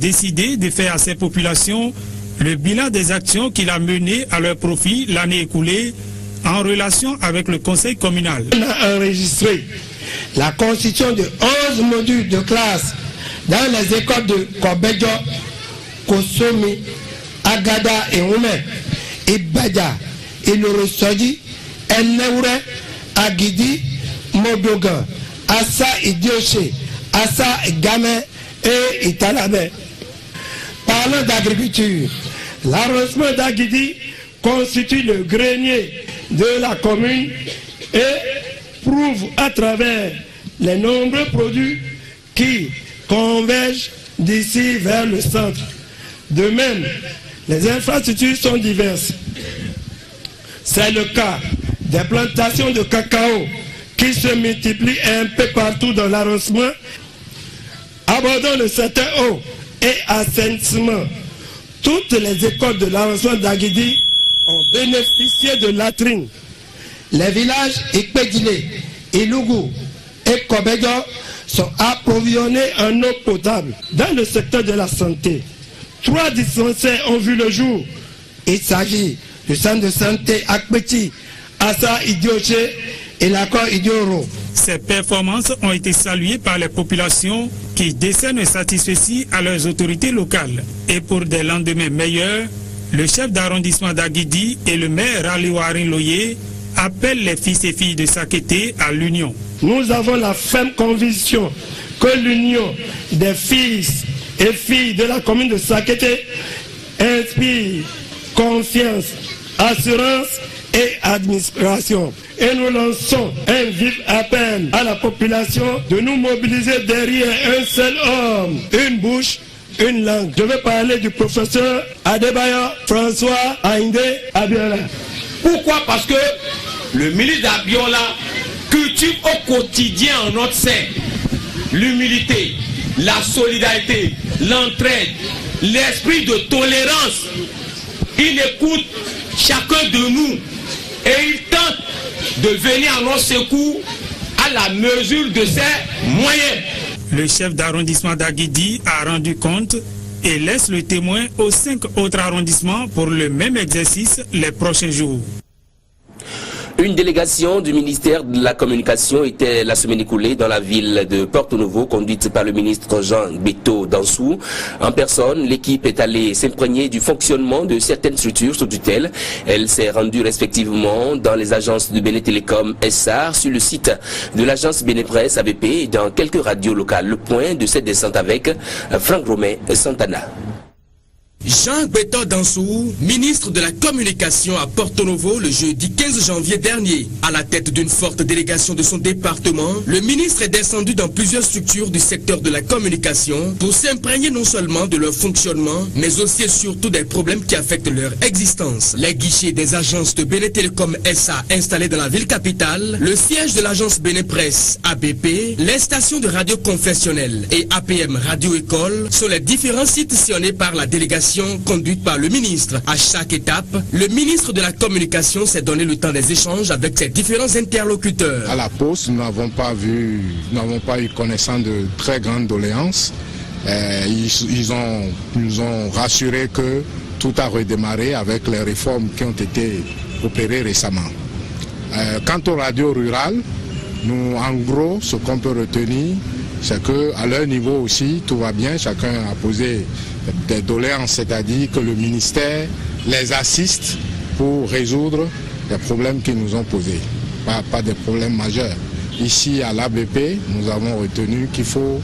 décidé de faire à ces populations le bilan des actions qu'il a menées à leur profit l'année écoulée en relation avec le conseil communal. On a enregistré la constitution de 11 modules de classe dans les écoles de Kobedjo, Kosomi, Agada et Oumé, Ibadja, Ilorosoji, Elneure, Agidi, Modogan, Assa Idioche, Assa Game et Italabe. Parlant d'agriculture, l'arrondissement d'Agidi constitue le grenier de la commune et prouve à travers les nombreux produits qui convergent d'ici vers le centre. De même, les infrastructures sont diverses. C'est le cas des plantations de cacao qui se multiplient un peu partout dans l'arrondissement. Abordons le secteur eau et assainissement. Toutes les écoles de l'arrondissement d'Agidi ont bénéficié de latrines. Les villages Ikpedile, Ilougou et Kobedjo sont approvisionnés en eau potable. Dans le secteur de la santé, 3 dispensaires ont vu le jour. Il s'agit du centre de santé Akpeti, Assa Idioche et l'accord Idioro. Ces performances ont été saluées par les populations qui décernent un satisfecit à leurs autorités locales. Et pour des lendemains meilleurs, le chef d'arrondissement d'Agidi et le maire Raliwarin Loye appellent les fils et filles de Sakété à l'union. Nous avons la ferme conviction que l'union des fils et filles de la commune de Sakété inspire confiance, assurance et administration. Et nous lançons un vif appel à la population de nous mobiliser derrière un seul homme, une bouche, une langue. Je vais parler du professeur Adebayo François Aïndé Abiola. Pourquoi? Parce que le ministre Abiola cultive au quotidien en notre sein l'humilité, la solidarité, l'entraide, l'esprit de tolérance. Il écoute chacun de nous et il tente de venir à notre secours à la mesure de ses moyens. Le chef d'arrondissement d'Agidi a rendu compte et laisse le témoin aux 5 autres arrondissements pour le même exercice les prochains jours. Une délégation du ministère de la Communication était la semaine écoulée dans la ville de Porto-Novo, conduite par le ministre Jean Beto Dansou. En personne, l'équipe est allée s'imprégner du fonctionnement de certaines structures sous tutelle. Elle s'est rendue respectivement dans les agences de Béné Télécom SA, sur le site de l'agence Béné Presse ABP et dans quelques radios locales. Le point de cette descente avec Franck Romain Santana. Jean Beto Dansou, ministre de la Communication à Porto-Novo le jeudi 15 janvier dernier. À la tête d'une forte délégation de son département, le ministre est descendu dans plusieurs structures du secteur de la communication pour s'imprégner non seulement de leur fonctionnement, mais aussi et surtout des problèmes qui affectent leur existence. Les guichets des agences de Béné Télécom SA installées dans la ville capitale, le siège de l'agence Béné Presse ABP, les stations de radio confessionnelles et APM Radio École sont les différents sites sillonnés par la délégation conduite par le ministre. À chaque étape, le ministre de la Communication s'est donné le temps des échanges avec ses différents interlocuteurs. À la poste, nous n'avons pas eu connaissance de très grandes doléances. Ils nous ont rassuré que tout a redémarré avec les réformes qui ont été opérées récemment. Quant aux radios rurales, nous, en gros, ce qu'on peut retenir, c'est qu'à leur niveau aussi, tout va bien. Chacun a posé des doléances, c'est-à-dire que le ministère les assiste pour résoudre les problèmes qu'ils nous ont posés. Pas des problèmes majeurs. Ici, à l'ABP, nous avons retenu qu'il faut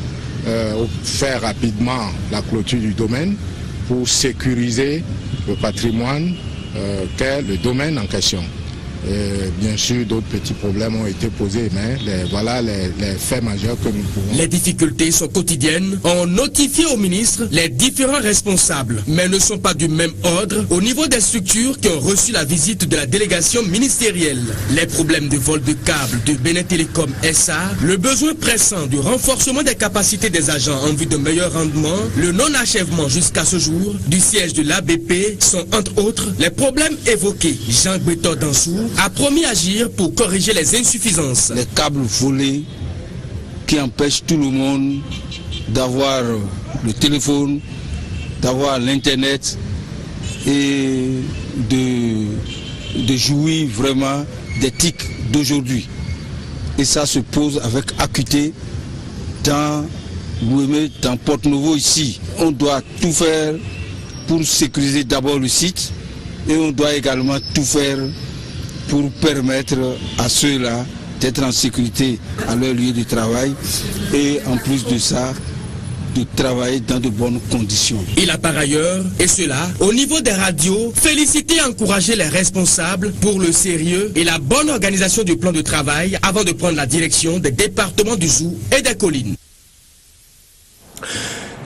faire rapidement la clôture du domaine pour sécuriser le patrimoine qu'est le domaine en question. Bien sûr, d'autres petits problèmes ont été posés, mais voilà les faits majeurs que nous pouvons. Les difficultés sont quotidiennes. On notifie au ministre les différents responsables, mais ne sont pas du même ordre au niveau des structures qui ont reçu la visite de la délégation ministérielle. Les problèmes de vol de câbles de Béné Télécom SA, le besoin pressant du renforcement des capacités des agents en vue de meilleur rendement, le non-achèvement jusqu'à ce jour du siège de l'ABP sont entre autres les problèmes évoqués. Jean Beto Dansou a promis d'agir pour corriger les insuffisances. Les câbles volés qui empêchent tout le monde d'avoir le téléphone, d'avoir l'Internet et de jouir vraiment des TIC d'aujourd'hui. Et ça se pose avec acuité dans Porto-Novo ici. On doit tout faire pour sécuriser d'abord le site et on doit également tout faire pour permettre à ceux-là d'être en sécurité à leur lieu de travail et en plus de ça, de travailler dans de bonnes conditions. Il a par ailleurs, et cela, au niveau des radios, félicité et encouragé les responsables pour le sérieux et la bonne organisation du plan de travail avant de prendre la direction des départements du Zou et des collines.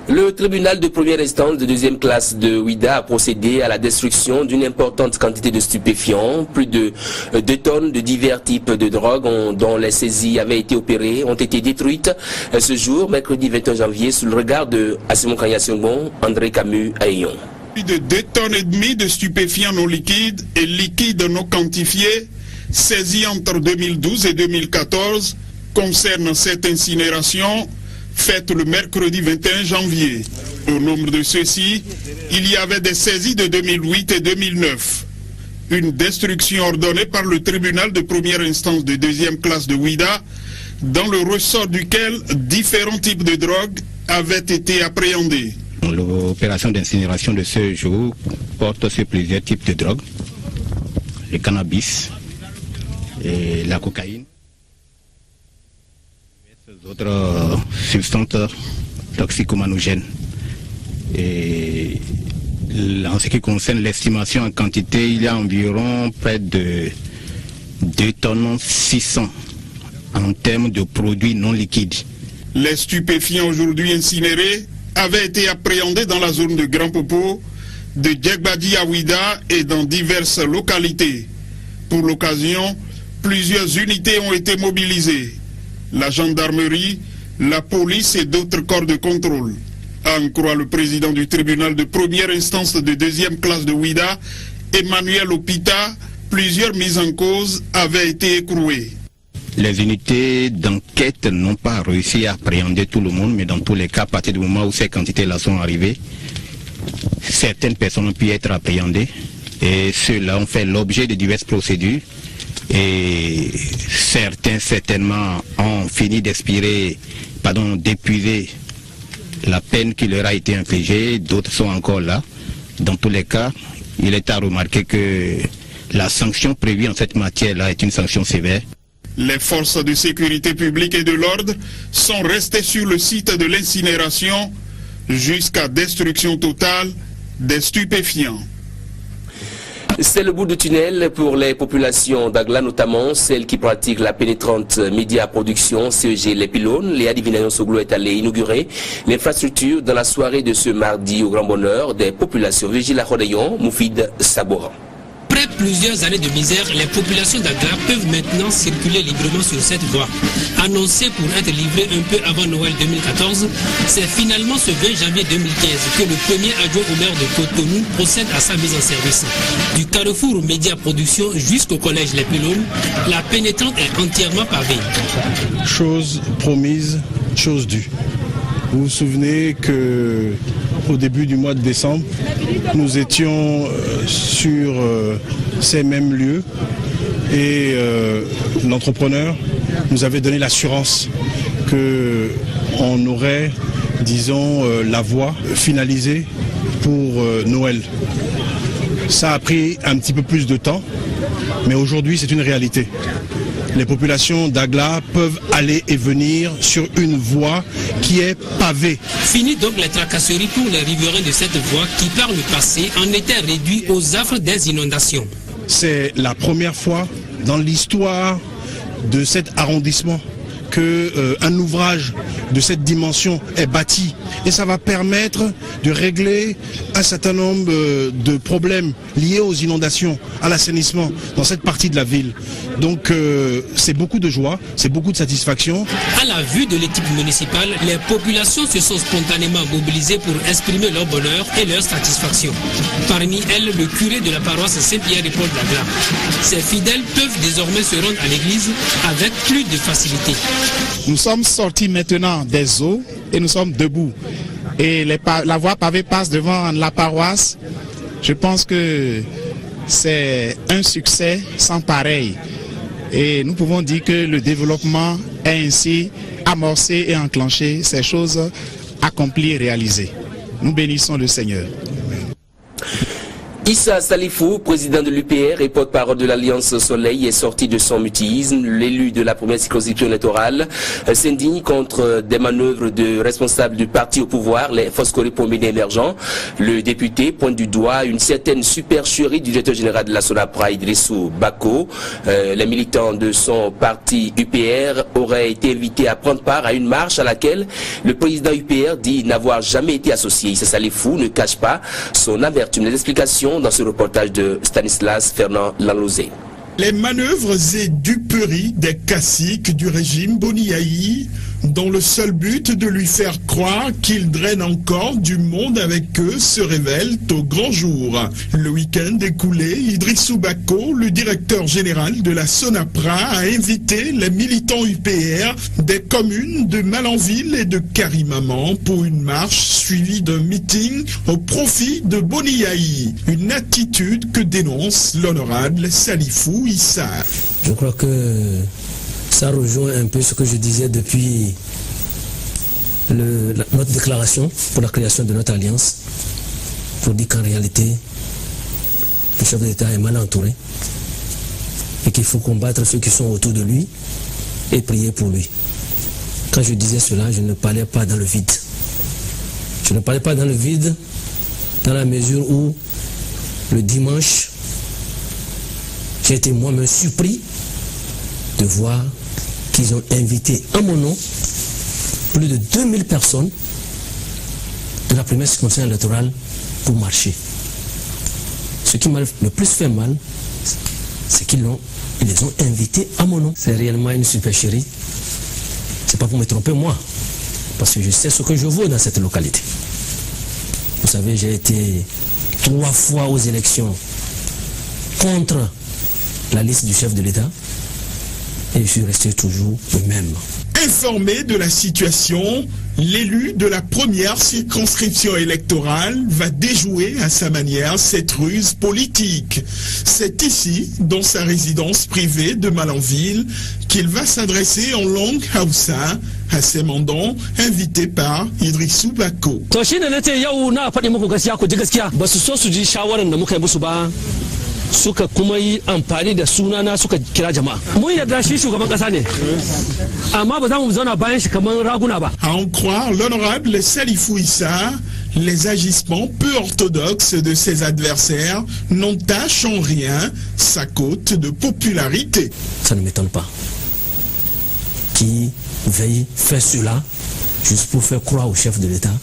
Le tribunal de première instance de deuxième classe de Ouida a procédé à la destruction d'une importante quantité de stupéfiants. Plus de 2 tonnes de divers types de drogues dont les saisies avaient été opérées ont été détruites ce jour, mercredi 21 janvier, sous le regard de Asimon Kanyasongon, André Camus à Ayon. Plus de 2 tonnes et demie de stupéfiants non liquides et liquides non quantifiés saisis entre 2012 et 2014 concernent cette incinération faite le mercredi 21 janvier. Au nombre de ceux-ci, il y avait des saisies de 2008 et 2009. Une destruction ordonnée par le tribunal de première instance de deuxième classe de Ouida, dans le ressort duquel différents types de drogues avaient été appréhendés. L'opération d'incinération de ce jour porte sur plusieurs types de drogues, le cannabis et la cocaïne. D'autres substances toxicomanogènes. Et en ce qui concerne l'estimation en quantité, il y a environ près de 2 tonnes 600 en termes de produits non liquides. Les stupéfiants aujourd'hui incinérés avaient été appréhendés dans la zone de Grand Popo, de Djegbadi à Ouida et dans diverses localités. Pour l'occasion, plusieurs unités ont été mobilisées. La gendarmerie, la police et d'autres corps de contrôle. En croit le président du tribunal de première instance de deuxième classe de Ouida, Emmanuel Opita, plusieurs mises en cause avaient été écrouées. Les unités d'enquête n'ont pas réussi à appréhender tout le monde, mais dans tous les cas, à partir du moment où ces quantités-là sont arrivées, certaines personnes ont pu être appréhendées et ceux-là ont fait l'objet de diverses procédures. Et certains certainement ont fini d'épuiser la peine qui leur a été infligée, d'autres sont encore là. Dans tous les cas, il est à remarquer que la sanction prévue en cette matière-là est une sanction sévère. Les forces de sécurité publique et de l'ordre sont restées sur le site de l'incinération jusqu'à destruction totale des stupéfiants. C'est le bout du tunnel pour les populations d'Agla, notamment celles qui pratiquent la pénétrante média production CEG Les Pylônes. Léa Divinayon Soglo est allé inaugurer l'infrastructure dans la soirée de ce mardi au grand bonheur des populations. Vigila Khodayon, Moufid Sabora. Après plusieurs années de misère, les populations d'Agla peuvent maintenant circuler librement sur cette voie. Annoncée pour être livrée un peu avant Noël 2014, c'est finalement ce 20 janvier 2015 que le premier adjoint au maire de Cotonou procède à sa mise en service. Du carrefour Média Production jusqu'au collège Les Pylônes, la pénétrante est entièrement pavée. Chose promise, chose due. Vous vous souvenez que au début du mois de décembre, nous étions sur ces mêmes lieux et l'entrepreneur nous avait donné l'assurance qu'on aurait, disons, la voie finalisée pour Noël. Ça a pris un petit peu plus de temps, mais aujourd'hui c'est une réalité. Les populations d'Agla peuvent aller et venir sur une voie qui est pavée. Fini donc les tracasseries pour les riverains de cette voie qui par le passé en étaient réduits aux affres des inondations. C'est la première fois dans l'histoire de cet arrondissement qu'un ouvrage de cette dimension est bâti. Et ça va permettre de régler un certain nombre de problèmes liés aux inondations, à l'assainissement dans cette partie de la ville. Donc c'est beaucoup de joie, c'est beaucoup de satisfaction. À la vue de l'équipe municipale, les populations se sont spontanément mobilisées pour exprimer leur bonheur et leur satisfaction. Parmi elles, le curé de la paroisse Saint-Pierre-et-Paul d'Agla. Ces fidèles peuvent désormais se rendre à l'église avec plus de facilité. Nous sommes sortis maintenant des eaux et nous sommes debout. et la voie pavée passe devant la paroisse. Je pense que c'est un succès sans pareil. Et nous pouvons dire que le développement est ainsi amorcé et enclenché, ces choses accomplies et réalisées. Nous bénissons le Seigneur. Issa Salifou, président de l'UPR et porte-parole de l'Alliance Soleil, est sorti de son mutisme. L'élu de la première circonscription électorale s'indigne contre des manœuvres de responsables du parti au pouvoir, les Foscori Pombéné émergents. Le député pointe du doigt une certaine supercherie du directeur général de la SONAPRA, Idrissou Bako. Les militants de son parti UPR auraient été invités à prendre part à une marche à laquelle le président UPR dit n'avoir jamais été associé. Issa Salifou ne cache pas son amertume. Les explications dans ce reportage de Stanislas Fernand Lanlozé. Les manœuvres et duperies des caciques du régime Boniaï, dont le seul but de lui faire croire qu'il draine encore du monde avec eux, se révèlent au grand jour. Le week-end écoulé, Idrissou Bako, le directeur général de la SONAPRA, a invité les militants UPR des communes de Malanville et de Karimaman pour une marche suivie d'un meeting au profit de Boniaï. Une attitude que dénonce l'honorable Salifou Issa. Je crois que ça rejoint un peu ce que je disais depuis notre déclaration pour la création de notre alliance, pour dire qu'en réalité, le chef de l'État est mal entouré et qu'il faut combattre ceux qui sont autour de lui et prier pour lui. Quand je disais cela, je ne parlais pas dans le vide. Je ne parlais pas dans le vide dans la mesure où le dimanche, j'ai été moi-même surpris de voir qu'ils ont invité à mon nom plus de 2000 personnes de la première circonscription électorale pour marcher. Ce qui m'a le plus fait mal, c'est qu'ils les ont invités à mon nom. C'est réellement une supercherie. C'est pas pour me tromper moi, parce que je sais ce que je vaux dans cette localité. Vous savez, j'ai été 3 fois aux élections contre la liste du chef de l'État et je suis resté toujours le même. Informé de la situation, l'élu de la première circonscription électorale va déjouer à sa manière cette ruse politique. C'est ici, dans sa résidence privée de Malanville, qu'il va s'adresser en langue Hausa à ses mandants invités par Idrissou Bako. suka kuma yi amfani da sunana suka kira jama'a. Mun yarda shi shugaban kasa ne, amma ba za mu zauna bayan shi kamar raguna ba. À en croire l'honorable Salifou Issa, les agissements peu orthodoxes de ses adversaires n'entachent en rien sa cote de popularité. Ça ne m'étonne pas qui veuille faire cela juste pour faire croire au chef de l'État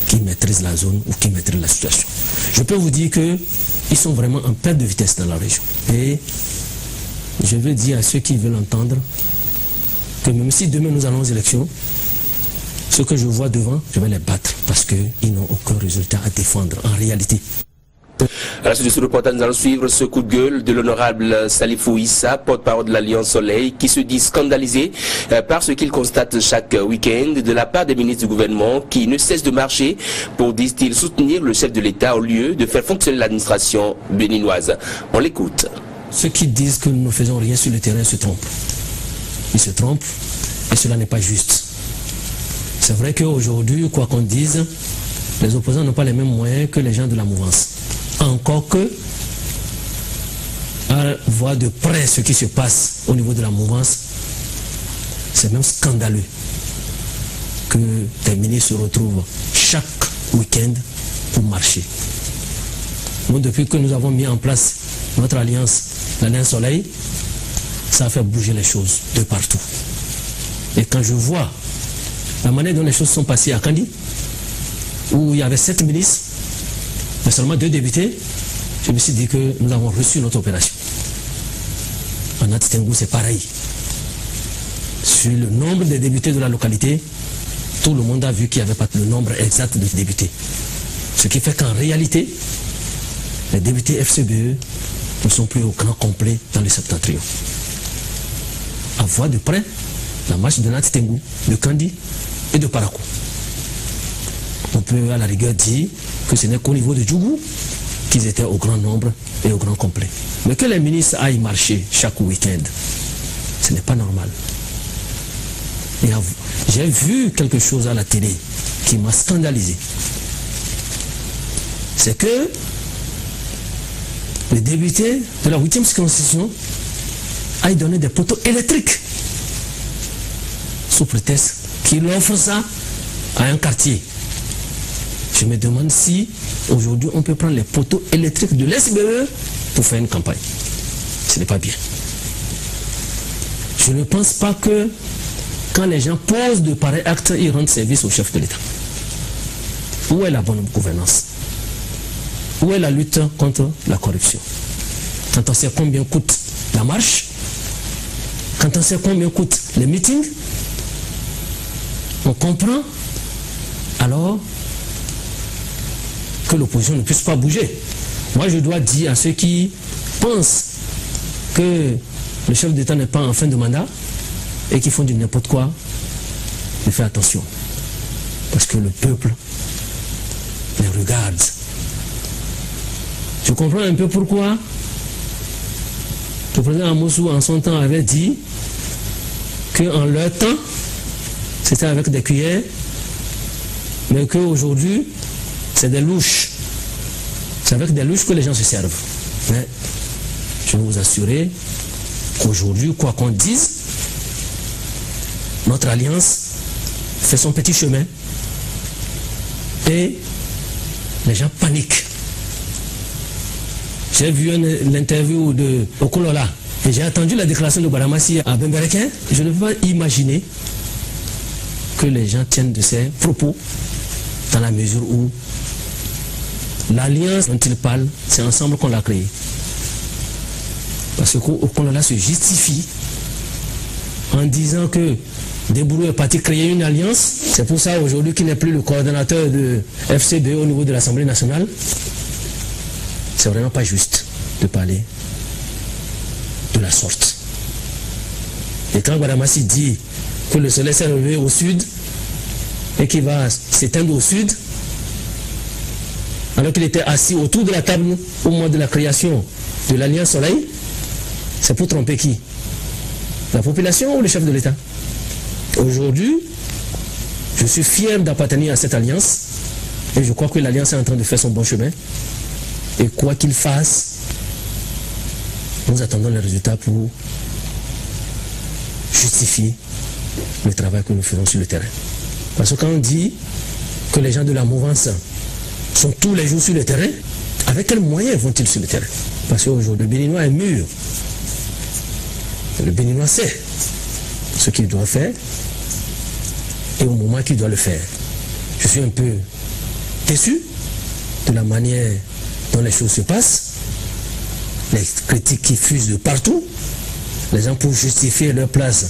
qui maîtrise la zone ou qui maîtrise la situation. Je peux vous dire que ils sont vraiment en perte de vitesse dans la région. Et je veux dire à ceux qui veulent entendre que même si demain nous allons aux élections, ce que je vois devant, je vais les battre parce qu'ils n'ont aucun résultat à défendre en réalité. À la suite de ce reportage, nous allons suivre ce coup de gueule de l'honorable Salifou Issa, porte-parole de l'Alliance Soleil, qui se dit scandalisé par ce qu'il constate chaque week-end de la part des ministres du gouvernement qui ne cessent de marcher pour, disent-ils, soutenir le chef de l'État au lieu de faire fonctionner l'administration béninoise. On l'écoute. Ceux qui disent que nous ne faisons rien sur le terrain se trompent. Ils se trompent et cela n'est pas juste. C'est vrai qu'aujourd'hui, quoi qu'on dise, les opposants n'ont pas les mêmes moyens que les gens de la mouvance. Encore que, à voir de près ce qui se passe au niveau de la mouvance, c'est même scandaleux que des ministres se retrouvent chaque week-end pour marcher. Nous, depuis que nous avons mis en place notre alliance, l'Alliance Soleil, ça a fait bouger les choses de partout. Et quand je vois la manière dont les choses sont passées à Kandi, où il y avait 7 ministres, mais seulement 2 députés, je me suis dit que nous avons reçu notre opération. En Atitengou, c'est pareil. Sur le nombre de députés de la localité, tout le monde a vu qu'il n'y avait pas le nombre exact de députés. Ce qui fait qu'en réalité, les députés FCBE ne sont plus au grand complet dans le septentrion. À voir de près la marche de Natitengou, de Kandi et de Parakou. On peut à la rigueur dire que ce n'est qu'au niveau de Djougou qu'ils étaient au grand nombre et au grand complet. Mais que les ministres aillent marcher chaque week-end, ce n'est pas normal. J'ai vu quelque chose à la télé qui m'a scandalisé. C'est que les députés de la 8e circonscription aillent donner des poteaux électriques sous prétexte qu'ils offrent ça à un quartier. Je me demande si aujourd'hui on peut prendre les poteaux électriques de l'SBE pour faire une campagne. Ce n'est pas bien. Je ne pense pas que quand les gens posent de pareils actes, ils rendent service au chef de l'État. Où est la bonne gouvernance? Où est la lutte contre la corruption? Quand on sait combien coûte la marche, quand on sait combien coûtent les meetings, on comprend alors que l'opposition ne puisse pas bouger. Moi, je dois dire à ceux qui pensent que le chef d'État n'est pas en fin de mandat et qui font du n'importe quoi, de faire attention. Parce que le peuple les regarde. Je comprends un peu pourquoi le président Amosou en son temps avait dit qu'en leur temps, c'était avec des cuillères, mais qu'aujourd'hui, c'est des louches. C'est avec des louches que les gens se servent. Mais je vais vous assurer qu'aujourd'hui, quoi qu'on dise, notre alliance fait son petit chemin et les gens paniquent. J'ai vu l'interview de Okolola et j'ai entendu la déclaration de Baramassi à Bemberekin. Je ne peux pas imaginer que les gens tiennent de ces propos dans la mesure où l'alliance dont ils parlent, c'est ensemble qu'on l'a créée. Parce que Okolola se justifie en disant que Debrou est parti créer une alliance. C'est pour ça aujourd'hui qu'il n'est plus le coordonnateur de FCBE au niveau de l'Assemblée nationale. C'est vraiment pas juste de parler de la sorte. Et quand Baramassi dit que le soleil s'est levé au sud et qu'il va s'éteindre au sud, alors qu'il était assis autour de la table au moment de la création de l'Alliance Soleil, c'est pour tromper qui? La population ou le chef de l'État? Aujourd'hui, je suis fier d'appartenir à cette alliance et je crois que l'alliance est en train de faire son bon chemin. Et quoi qu'il fasse, nous attendons les résultats pour justifier le travail que nous faisons sur le terrain. Parce que quand on dit que les gens de la mouvance sont tous les jours sur le terrain, avec quels moyens vont-ils sur le terrain? Parce qu'aujourd'hui, le Béninois est mûr. Le Béninois sait ce qu'il doit faire et au moment qu'il doit le faire. Je suis un peu déçu de la manière dont les choses se passent, les critiques qui fusent de partout, les gens pour justifier leur place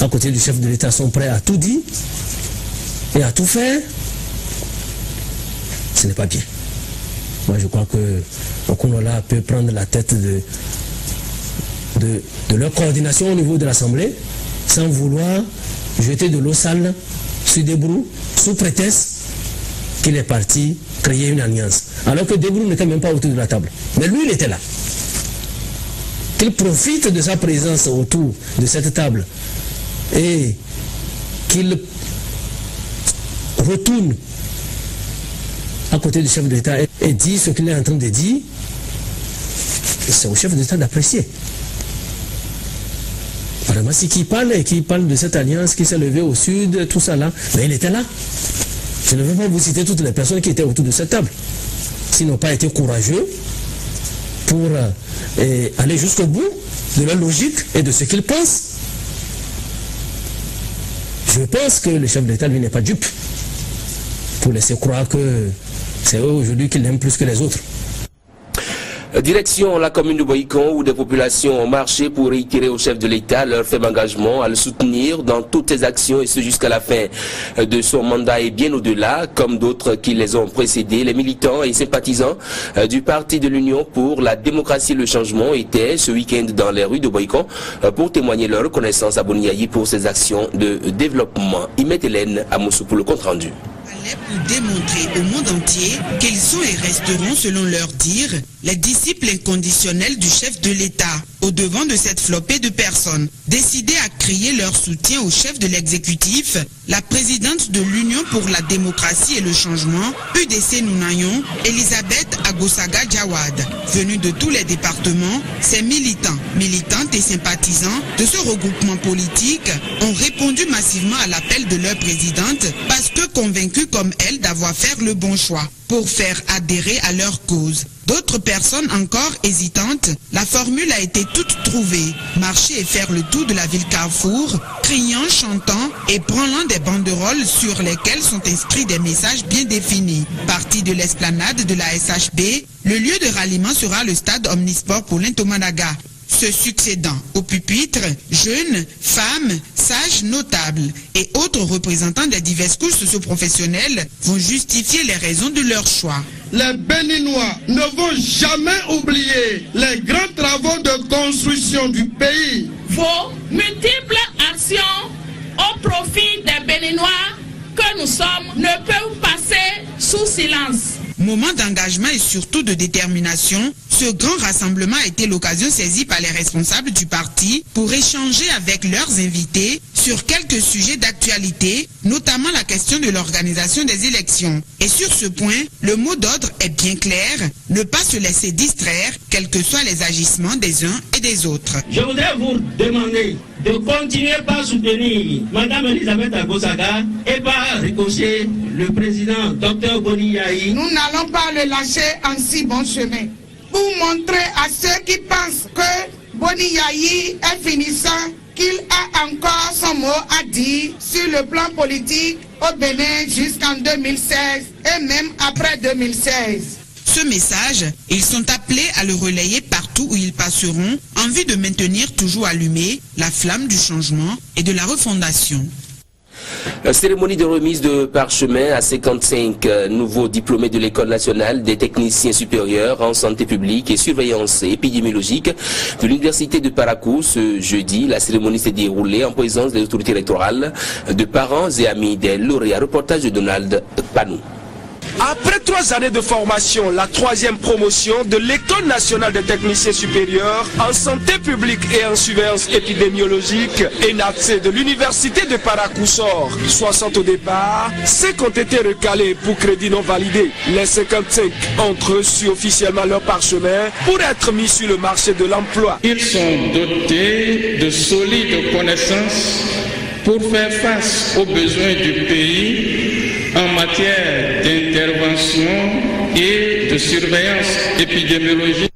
à côté du chef de l'État sont prêts à tout dire et à tout faire. Ce n'est pas bien. Moi je crois que Okolola peut prendre la tête de leur coordination au niveau de l'Assemblée sans vouloir jeter de l'eau sale sur Debrou sous prétexte qu'il est parti créer une alliance. Alors que Debrou n'était même pas autour de la table. Mais lui, il était là. Qu'il profite de sa présence autour de cette table et qu'il retourne à côté du chef de l'État et dit ce qu'il est en train de dire, c'est au chef de l'État d'apprécier. Vraiment, si qui parle et qui parle de cette alliance qui s'est levée au sud, tout ça là, mais il était là. Je ne vais pas vous citer toutes les personnes qui étaient autour de cette table. S'ils n'ont pas été courageux pour aller jusqu'au bout de leur logique et de ce qu'ils pensent, je pense que le chef de l'État, lui, n'est pas dupe pour laisser croire que c'est eux aujourd'hui qui l'aiment plus que les autres. Direction la commune de Boïcon où des populations ont marché pour réitérer au chef de l'État leur ferme engagement à le soutenir dans toutes ses actions et ce jusqu'à la fin de son mandat et bien au-delà, comme d'autres qui les ont précédés. Les militants et sympathisants du Parti de l'Union pour la démocratie et le changement étaient ce week-end dans les rues de Boïcon pour témoigner leur reconnaissance à Boniaï pour ses actions de développement. Imet Hélène à Moussou pour le compte rendu. relais pour démontrer au monde entier qu'ils sont et resteront, selon leur dire, les disciples inconditionnels du chef de l'État, au devant de cette flopée de personnes. Décidés à crier leur soutien au chef de l'exécutif, la présidente de l'Union pour la démocratie et le changement, UDC Nounayon, Elisabeth Agosaga Jawad, venue de tous les départements, ces militants, militantes et sympathisants de ce regroupement politique ont répondu massivement à l'appel de leur présidente parce que convaincus comme elle d'avoir fait le bon choix pour faire adhérer à leur cause. D'autres personnes encore hésitantes, la formule a été toute trouvée. Marcher et faire le tour de la ville Carrefour, criant, chantant et branlant des banderoles sur lesquelles sont inscrits des messages bien définis. Parti de l'esplanade de la SHB, le lieu de ralliement sera le stade Omnisport Poulin-Tomanaga. Se succédant au pupitre, jeunes, femmes, sages, notables et autres représentants des diverses couches socio-professionnelles vont justifier les raisons de leur choix. Les Béninois ne vont jamais oublier les grands travaux de construction du pays. Vos multiples actions au profit des Béninois que nous sommes ne peuvent passer sous silence. Moment d'engagement et surtout de détermination, ce grand rassemblement a été l'occasion saisie par les responsables du parti pour échanger avec leurs invités sur quelques sujets d'actualité, notamment la question de l'organisation des élections. Et sur ce point, le mot d'ordre est bien clair, ne pas se laisser distraire, quels que soient les agissements des uns et des autres. Je voudrais vous demander de continuer par soutenir Mme Elisabeth Agosaga et par ricocher le président Dr Boni Yayi. Nous n'allons pas le lâcher en si bon chemin. Pour montrer à ceux qui pensent que Boni Yayi est finissant, qu'il a encore son mot à dire sur le plan politique au Bénin jusqu'en 2016 et même après 2016. Ce message, ils sont appelés à le relayer partout où ils passeront en vue de maintenir toujours allumée la flamme du changement et de la refondation. Cérémonie de remise de parchemin à 55 nouveaux diplômés de l'École nationale des techniciens supérieurs en santé publique et surveillance épidémiologique de l'Université de Parakou. Ce jeudi, la cérémonie s'est déroulée en présence des autorités électorales, de parents et amis des lauréats. Reportage de Donald Panou. Après 3 années de formation, la 3e promotion de l'École nationale des techniciens supérieurs en santé publique et en surveillance épidémiologique, ENATSE de l'Université de Parakou sort 60 au départ, 5 ont été recalés pour crédit non validé. Les 55 ont reçu officiellement leur parchemin pour être mis sur le marché de l'emploi. Ils sont dotés de solides connaissances pour faire face aux besoins du pays en matière d'intervention et de surveillance épidémiologique,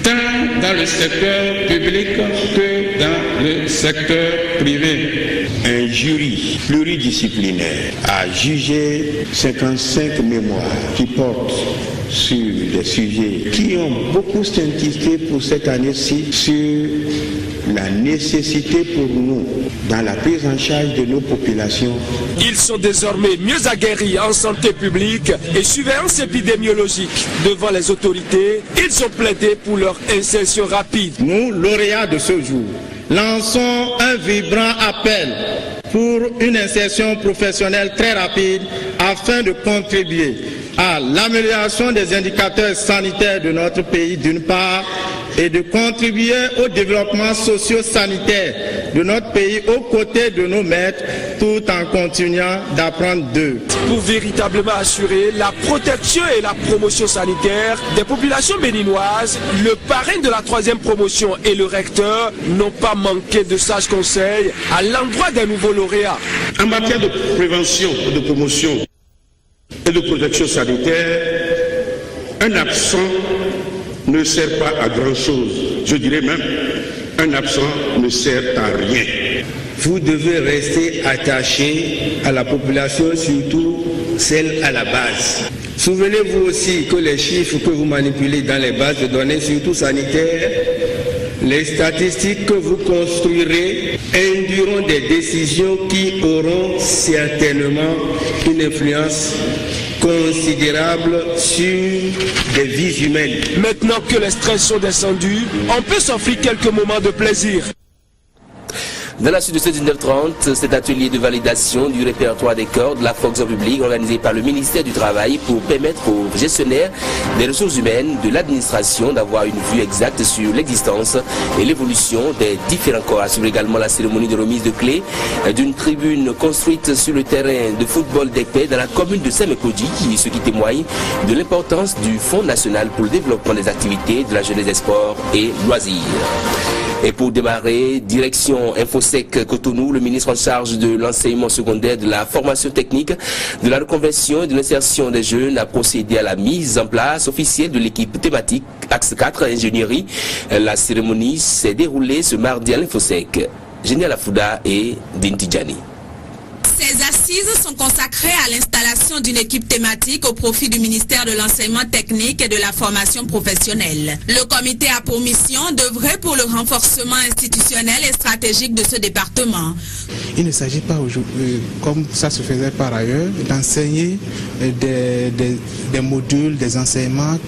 tant dans le secteur public que dans le secteur privé. Un jury pluridisciplinaire a jugé 55 mémoires qui portent sur des sujets qui ont beaucoup insisté pour cette année-ci sur la nécessité pour nous dans la prise en charge de nos populations. Ils sont désormais mieux aguerris en santé publique et surveillance épidémiologique. Devant les autorités, ils ont plaidé pour leur insertion rapide. Nous, lauréats de ce jour, lançons un vibrant appel pour une insertion professionnelle très rapide afin de contribuer à l'amélioration des indicateurs sanitaires de notre pays d'une part et de contribuer au développement socio-sanitaire de notre pays aux côtés de nos maîtres tout en continuant d'apprendre d'eux. Pour véritablement assurer la protection et la promotion sanitaire des populations béninoises, le parrain de la 3e promotion et le recteur n'ont pas manqué de sages conseils à l'endroit des nouveaux lauréats. En matière de prévention, de promotion et de protection sanitaire, un absent ne sert pas à grand chose. Je dirais même, un absent ne sert à rien. Vous devez rester attaché à la population, surtout celle à la base. Souvenez-vous aussi que les chiffres que vous manipulez dans les bases de données, surtout sanitaires, les statistiques que vous construirez induiront des décisions qui auront certainement une influence considérable sur des vies humaines. Maintenant que les stress sont descendus, on peut s'offrir quelques moments de plaisir. Dans la suite de 19h30, cet atelier de validation du répertoire des corps de la fonction publique organisé par le ministère du Travail pour permettre aux gestionnaires des ressources humaines de l'administration d'avoir une vue exacte sur l'existence et l'évolution des différents corps. Assure également la cérémonie de remise de clés d'une tribune construite sur le terrain de football d'Ekpé dans la commune de Saint-Mécodi, ce qui témoigne de l'importance du Fonds national pour le développement des activités de la jeunesse des sports et loisirs. Et pour démarrer, direction Infosec Cotonou, le ministre en charge de l'enseignement secondaire, de la formation technique, de la reconversion et de l'insertion des jeunes a procédé à la mise en place officielle de l'équipe thématique Axe 4 Ingénierie. La cérémonie s'est déroulée ce mardi à l'Infosec. Génial Afouda et Dintidjani. Ces assises sont consacrées à l'installation d'une équipe thématique au profit du ministère de l'enseignement technique et de la formation professionnelle. Le comité a pour mission d'œuvrer pour le renforcement institutionnel et stratégique de ce département. Il ne s'agit pas aujourd'hui, comme ça se faisait par ailleurs, d'enseigner des modules, des enseignements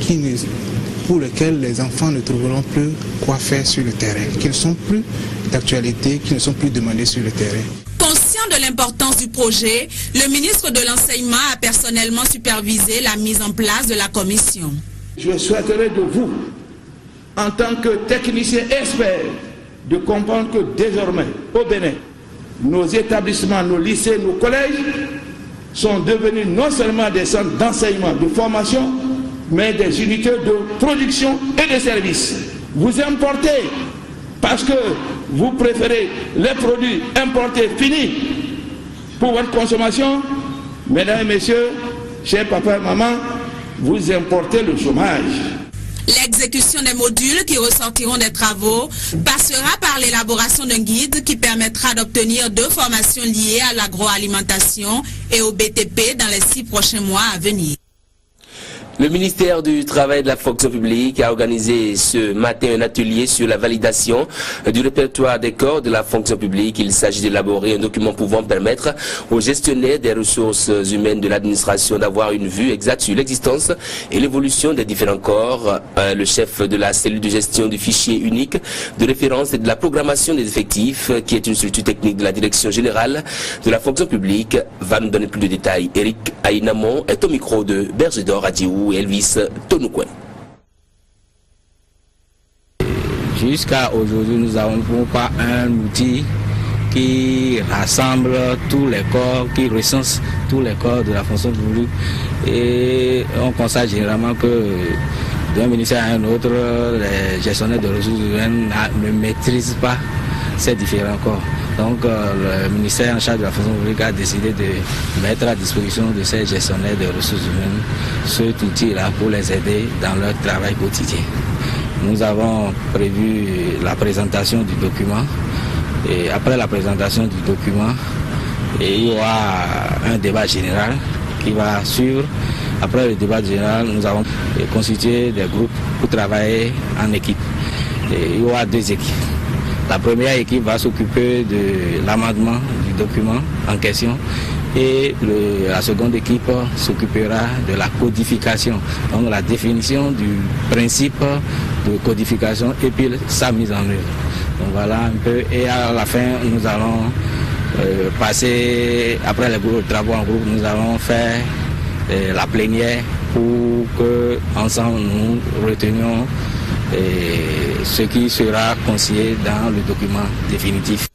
pour lesquels les enfants ne trouveront plus quoi faire sur le terrain, qui ne sont plus d'actualité, qui ne sont plus demandés sur le terrain. Conscient de l'importance du projet, le ministre de l'Enseignement a personnellement supervisé la mise en place de la commission. Je souhaiterais de vous, en tant que technicien expert, de comprendre que désormais, au Bénin, nos établissements, nos lycées, nos collèges sont devenus non seulement des centres d'enseignement, de formation, mais des unités de production et de services. Vous importez parce que vous préférez les produits importés finis pour votre consommation. Mesdames et messieurs, chers papa et maman, vous importez le chômage. L'exécution des modules qui ressortiront des travaux passera par l'élaboration d'un guide qui permettra d'obtenir 2 formations liées à l'agroalimentation et au BTP dans les 6 prochains mois à venir. Le ministère du Travail et de la fonction publique a organisé ce matin un atelier sur la validation du répertoire des corps de la fonction publique. Il s'agit d'élaborer un document pouvant permettre aux gestionnaires des ressources humaines de l'administration d'avoir une vue exacte sur l'existence et l'évolution des différents corps. Le chef de la cellule de gestion du fichier unique de référence et de la programmation des effectifs, qui est une structure technique de la direction générale de la fonction publique, va nous donner plus de détails. Eric Aïnamon est au micro de Berger d'Or Adiou. Elvis Tonoukoué. Jusqu'à aujourd'hui, nous n'avons pas un outil qui rassemble tous les corps, qui recense tous les corps de la fonction publique. Et on constate généralement que d'un ministère à un autre, les gestionnaires de ressources humaines ne maîtrisent pas ces différents corps. Donc le ministère en charge de la fonction publique a décidé de mettre à disposition de ces gestionnaires de ressources humaines cet outil-là pour les aider dans leur travail quotidien. Nous avons prévu la présentation du document et après la présentation du document, il y aura un débat général qui va suivre. Après le débat général, nous avons constitué des groupes pour travailler en équipe. Et il y aura 2 équipes. La première équipe va s'occuper de l'amendement du document en question et la seconde équipe s'occupera de la codification, donc la définition du principe de codification et puis sa mise en œuvre. Donc voilà un peu, et à la fin nous allons passer, après les travaux en groupe, nous allons faire la plénière pour que ensemble nous retenions ce qui sera conseillé dans le document définitif.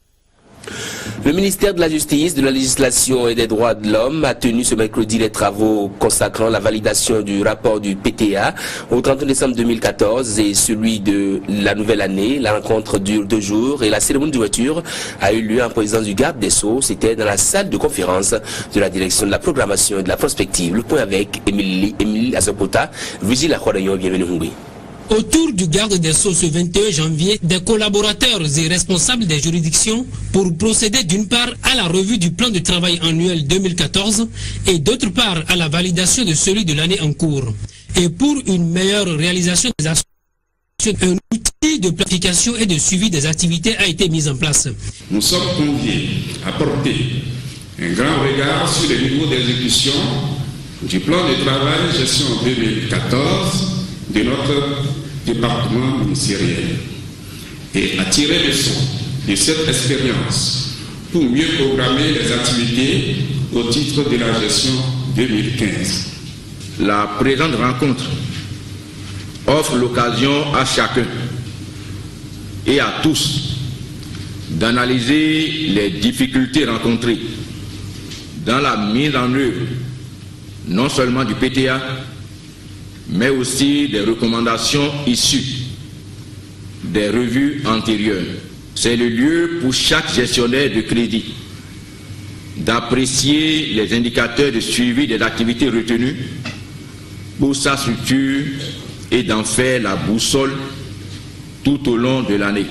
Le ministère de la Justice, de la Législation et des Droits de l'Homme a tenu ce mercredi les travaux consacrant la validation du rapport du PTA au 31 décembre 2014 et celui de la nouvelle année. La rencontre dure 2 jours et la cérémonie d'ouverture a eu lieu en présence du garde des Sceaux. C'était dans la salle de conférence de la direction de la programmation et de la prospective. Le point avec Émilie Azopota, Vigile Akhodayo, bienvenue. Autour du garde des Sceaux ce 21 janvier, des collaborateurs et responsables des juridictions pour procéder d'une part à la revue du plan de travail annuel 2014 et d'autre part à la validation de celui de l'année en cours. Et pour une meilleure réalisation des actions, un outil de planification et de suivi des activités a été mis en place. Nous sommes conviés à porter un grand regard sur le niveau d'exécution du plan de travail gestion 2014 de notre département ministériel et à tirer leçon de cette expérience pour mieux programmer les activités au titre de la gestion 2015. La présente rencontre offre l'occasion à chacun et à tous d'analyser les difficultés rencontrées dans la mise en œuvre non seulement du PTA, mais aussi des recommandations issues des revues antérieures. C'est le lieu pour chaque gestionnaire de crédit d'apprécier les indicateurs de suivi des activités retenues pour sa structure et d'en faire la boussole tout au long de l'année.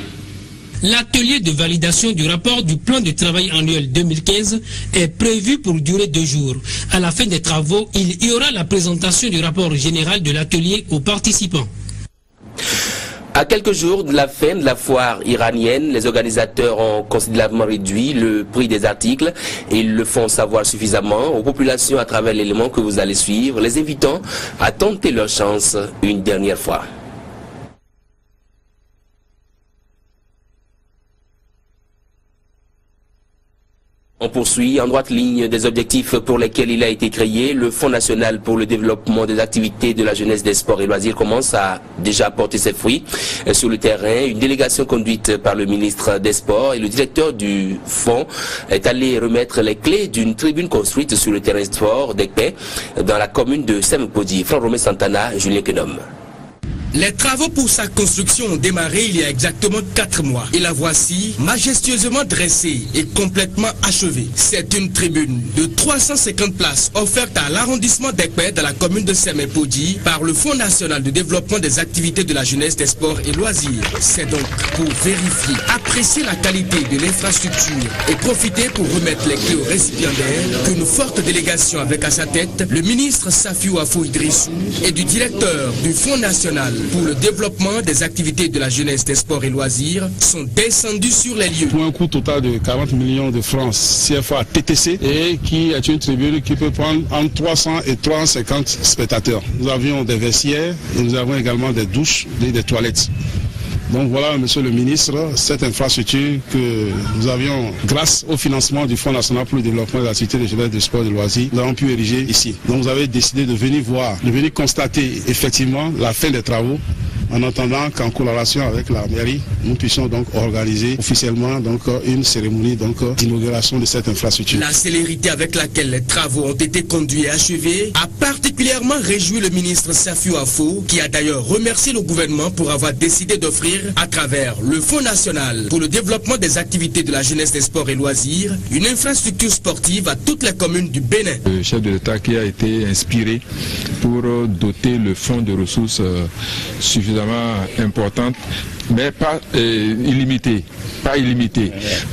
L'atelier de validation du rapport du plan de travail annuel 2015 est prévu pour durer 2 jours. À la fin des travaux, il y aura la présentation du rapport général de l'atelier aux participants. À quelques jours de la fin de la foire iranienne, les organisateurs ont considérablement réduit le prix des articles et ils le font savoir suffisamment aux populations à travers l'élément que vous allez suivre, les invitant à tenter leur chance une dernière fois. On poursuit en droite ligne des objectifs pour lesquels il a été créé. Le Fonds national pour le développement des activités de la jeunesse, des sports et loisirs commence à déjà porter ses fruits. Sur le terrain, une délégation conduite par le ministre des Sports et le directeur du fonds est allé remettre les clés d'une tribune construite sur le terrain sport d'Ekpé dans la commune de Semepodi. Franck-Romé Santana, Julien Kenom. Les travaux pour sa construction ont démarré il y a exactement 4 mois. Et la voici majestueusement dressée et complètement achevée. C'est une tribune de 350 places offerte à l'arrondissement d'Ekpé dans la commune de Semepodi par le Fonds national de développement des activités de la jeunesse, des sports et loisirs. C'est donc pour vérifier, apprécier la qualité de l'infrastructure et profiter pour remettre les clés aux récipiendaires qu'une forte délégation avec à sa tête le ministre Safiou Afou Idrissou et du directeur du Fonds national pour le développement des activités de la jeunesse, des sports et loisirs sont descendus sur les lieux. Pour un coût total de 40 millions de francs CFA TTC et qui est une tribune qui peut prendre entre 300 et 350 spectateurs. Nous avions des vestiaires et nous avons également des douches et des toilettes. Donc voilà, monsieur le ministre, cette infrastructure que nous avions, grâce au financement du Fonds national pour le développement des activités de jeunesse, de sport et de loisirs, nous avons pu ériger ici. Donc vous avez décidé de venir voir, de venir constater effectivement la fin des travaux, en attendant qu'en collaboration avec la mairie, nous puissions donc organiser officiellement donc une cérémonie d'inauguration de cette infrastructure. La célérité avec laquelle les travaux ont été conduits et achevés a particulièrement réjoui le ministre Safiou Afou, qui a d'ailleurs remercié le gouvernement pour avoir décidé d'offrir à travers le Fonds national pour le développement des activités de la jeunesse, des sports et loisirs une infrastructure sportive à toutes les communes du Bénin. Le chef de l'État qui a été inspiré pour doter le fonds de ressources suffisamment importantes, mais pas illimitées,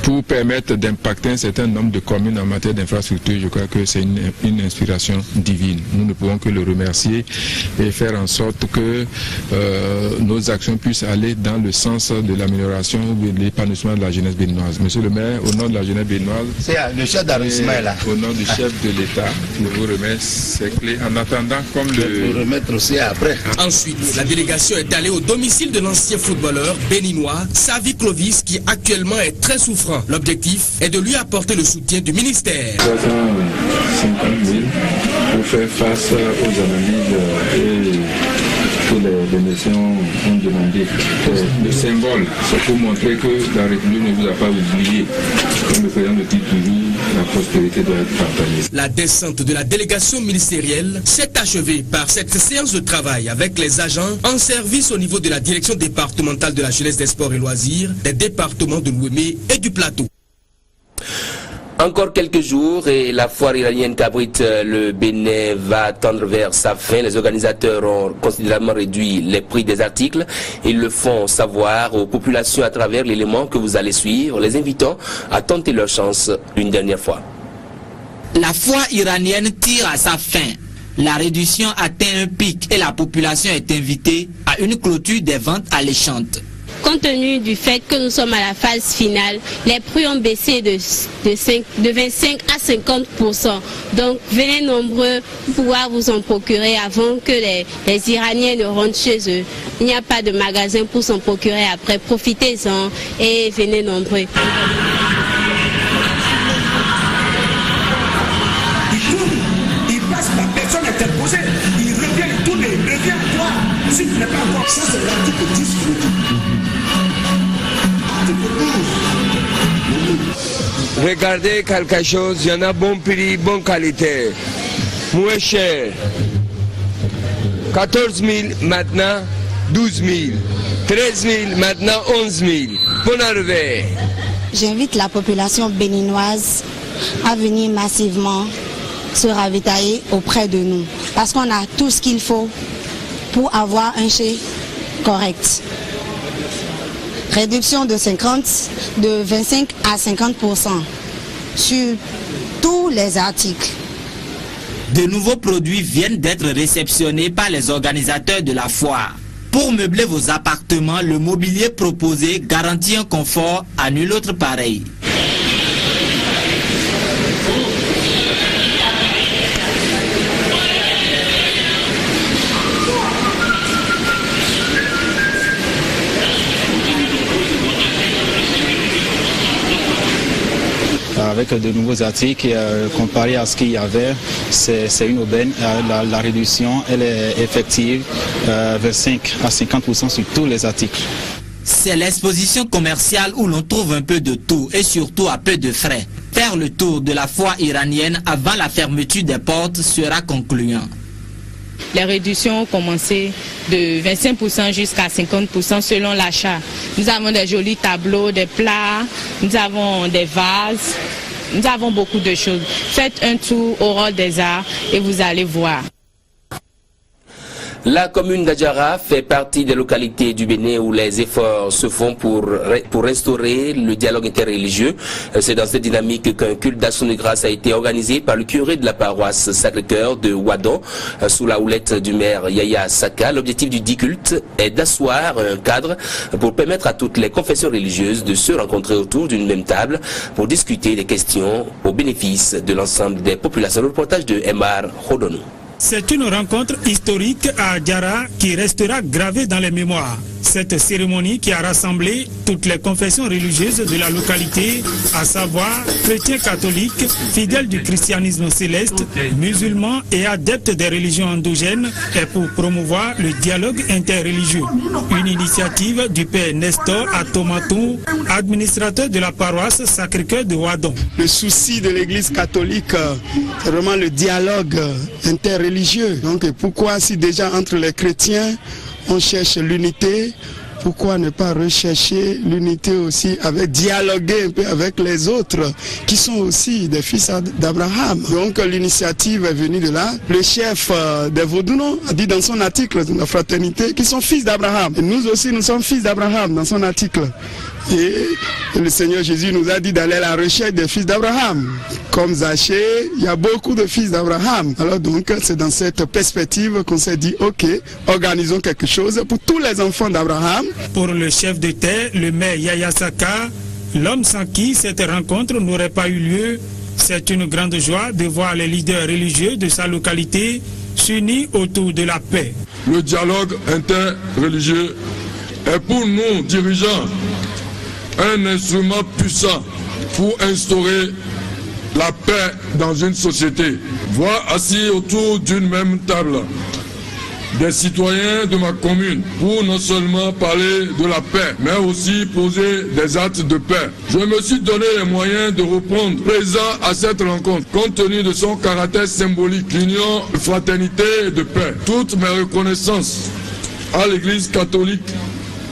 pour permettre d'impacter un certain nombre de communes en matière d'infrastructure. Je crois que c'est une inspiration divine. Nous ne pouvons que le remercier et faire en sorte que nos actions puissent aller dans le sens de l'amélioration ou de l'épanouissement de la jeunesse béninoise. Monsieur le maire, au nom de la jeunesse béninoise, le chef d'arrondissement est là. Au nom du chef de l'État, je vous remets ces clés en attendant comme le remettre aussi après. Ensuite, la délégation est allée au domicile de l'ancien footballeur béninois Savi Clovis, qui actuellement est très souffrant. L'objectif est de lui apporter le soutien du ministère. 350 000 pour faire face aux analyses et que les nations ont demandé. Le symbole, c'est pour montrer que la République ne vous a pas oublié. Comme le président le dit toujours, la prospérité doit être partagée. La descente de la délégation ministérielle s'est achevée par cette séance de travail avec les agents en service au niveau de la direction départementale de la jeunesse, des sports et loisirs des départements de l'Ouémé et du Plateau. Encore quelques jours et la foire iranienne qu'abrite le Bénin va tendre vers sa fin. Les organisateurs ont considérablement réduit les prix des articles. Ils le font savoir aux populations à travers l'élément que vous allez suivre, les invitant à tenter leur chance une dernière fois. La foire iranienne tire à sa fin. La réduction atteint un pic et la population est invitée à une clôture des ventes alléchantes. Compte tenu du fait que nous sommes à la phase finale, les prix ont baissé de 25 à 50%. Donc venez nombreux pour pouvoir vous en procurer avant que les Iraniens ne rentrent chez eux. Il n'y a pas de magasin pour s'en procurer après. Profitez-en et venez nombreux. Il passe, la personne est imposée. Il revient, il tourne, il revient à toi. Si tu n'es pas encore, ça c'est l'article 10 qui le dit. Regardez quelque chose, il y en a bon prix, bonne qualité, moins cher. 14 000 maintenant, 12 000, 13 000 maintenant, 11 000. Bonne arrivée. J'invite la population béninoise à venir massivement se ravitailler auprès de nous, parce qu'on a tout ce qu'il faut pour avoir un chai correct. Réduction de 25 à 50% sur tous les articles. De nouveaux produits viennent d'être réceptionnés par les organisateurs de la foire. Pour meubler vos appartements, le mobilier proposé garantit un confort à nul autre pareil. Avec de nouveaux articles, comparé à ce qu'il y avait, c'est une aubaine. La réduction, elle est effective, 25 à 50% sur tous les articles. C'est l'exposition commerciale où l'on trouve un peu de tout et surtout à peu de frais. Faire le tour de la foire iranienne avant la fermeture des portes sera concluant. Les réductions ont commencé de 25% jusqu'à 50% selon l'achat. Nous avons des jolis tableaux, des plats, nous avons des vases, nous avons beaucoup de choses. Faites un tour au Hall des Arts et vous allez voir. La commune d'Adjara fait partie des localités du Bénin où les efforts se font pour restaurer le dialogue interreligieux. C'est dans cette dynamique qu'un culte d'action de grâce a été organisé par le curé de la paroisse Sacré-Cœur de Wadon sous la houlette du maire Yaya Saka. L'objectif du dit culte est d'asseoir un cadre pour permettre à toutes les confessions religieuses de se rencontrer autour d'une même table pour discuter des questions au bénéfice de l'ensemble des populations. Le reportage de Emar Hodonou. C'est une rencontre historique à Adjara qui restera gravée dans les mémoires. Cette cérémonie qui a rassemblé toutes les confessions religieuses de la localité, à savoir chrétiens catholiques, fidèles du christianisme céleste, musulmans et adeptes des religions endogènes, est pour promouvoir le dialogue interreligieux. Une initiative du père Nestor Atomatou, administrateur de la paroisse Sacré-Cœur de Wadon. Le souci de l'Église catholique, c'est vraiment le dialogue interreligieux. Donc pourquoi si déjà entre les chrétiens, on cherche l'unité, pourquoi ne pas rechercher l'unité aussi, avec dialoguer un peu avec les autres qui sont aussi des fils d'Abraham. Donc l'initiative est venue de là. Le chef des Vaudounos a dit dans son article de la fraternité qu'ils sont fils d'Abraham. Et nous aussi nous sommes fils d'Abraham dans son article. Et le Seigneur Jésus nous a dit d'aller à la recherche des fils d'Abraham. Comme Zachée, il y a beaucoup de fils d'Abraham. Alors donc c'est dans cette perspective qu'on s'est dit ok, organisons quelque chose pour tous les enfants d'Abraham. Pour le chef de terre, le maire Yaya Saka, l'homme sans qui cette rencontre n'aurait pas eu lieu, c'est une grande joie de voir les leaders religieux de sa localité s'unir autour de la paix. Le dialogue interreligieux est pour nous, dirigeants, un instrument puissant pour instaurer la paix dans une société. Voir assis autour d'une même table des citoyens de ma commune pour non seulement parler de la paix, mais aussi poser des actes de paix. Je me suis donné les moyens de répondre présent à cette rencontre, compte tenu de son caractère symbolique, l'union, fraternité et de paix. Toutes mes reconnaissances à l'Église catholique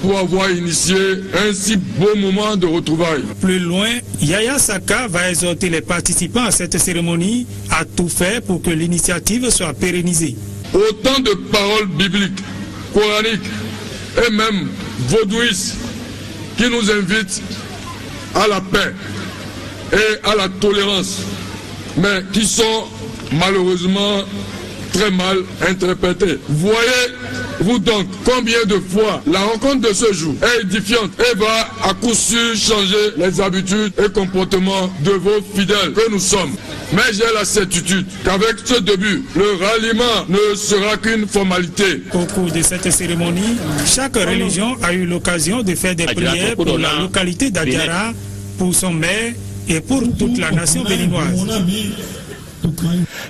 pour avoir initié un si beau moment de retrouvailles. Plus loin, Yaya Saka va exhorter les participants à cette cérémonie à tout faire pour que l'initiative soit pérennisée. Autant de paroles bibliques, coraniques et même vaudouistes qui nous invitent à la paix et à la tolérance, mais qui sont malheureusement très mal interprétées. Voyez vous donc combien de fois la rencontre de ce jour est édifiante et va à coup sûr changer les habitudes et comportements de vos fidèles que nous sommes. Mais j'ai la certitude qu'avec ce début, le ralliement ne sera qu'une formalité. Au cours de cette cérémonie, chaque religion a eu l'occasion de faire des prières pour la localité d'Adiara, pour son maire et pour toute la nation béninoise.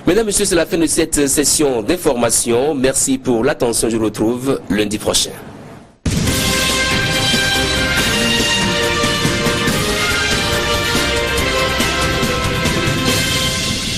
Mesdames, Messieurs, c'est la fin de cette session d'information. Merci pour l'attention. Je vous retrouve lundi prochain.